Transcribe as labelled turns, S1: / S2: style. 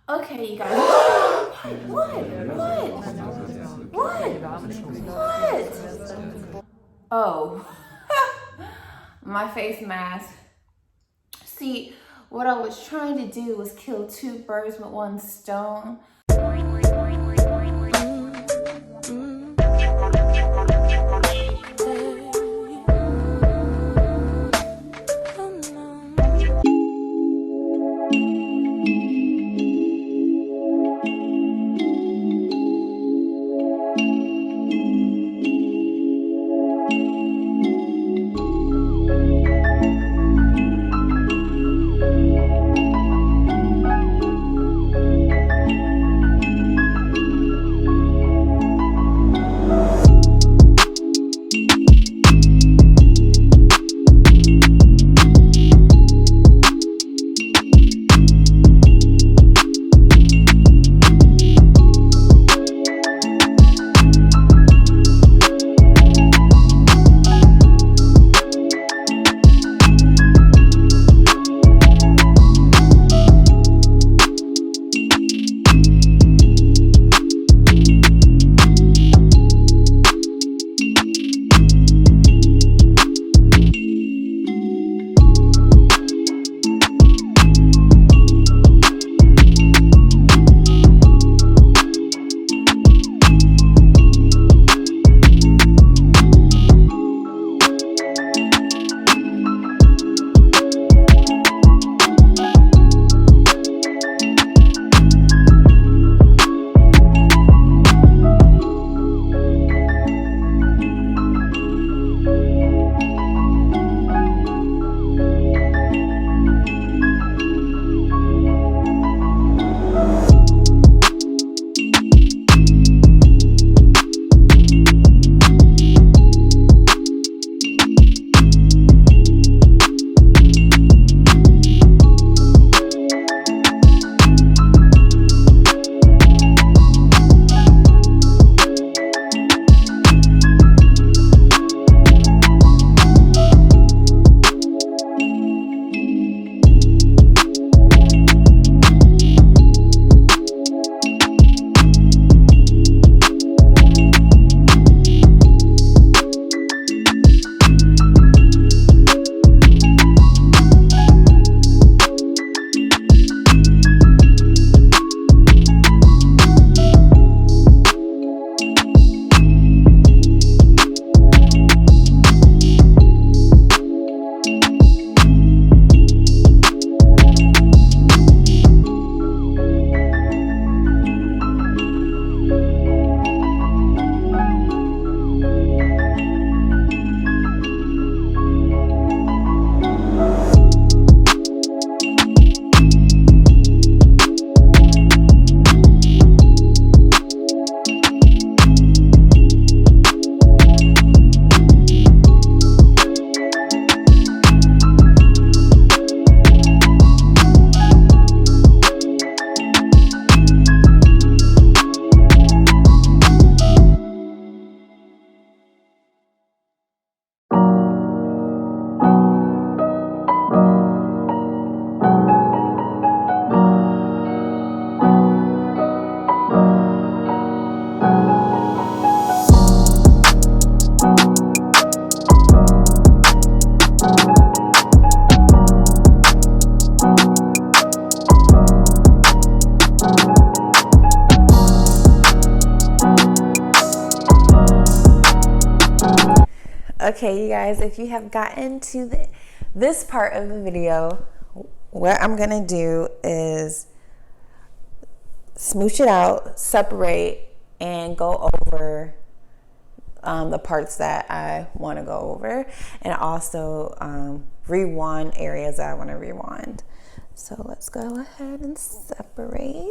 S1: Okay, you guys. What? Oh, my face mask. See, what I was trying to do was kill two birds with one stone. Okay, you guys, if you have gotten to this part of the video, what I'm gonna do is smooch it out, separate, and go over the parts that I want to go over, and also rewind areas that I want to rewind. So let's go ahead and separate.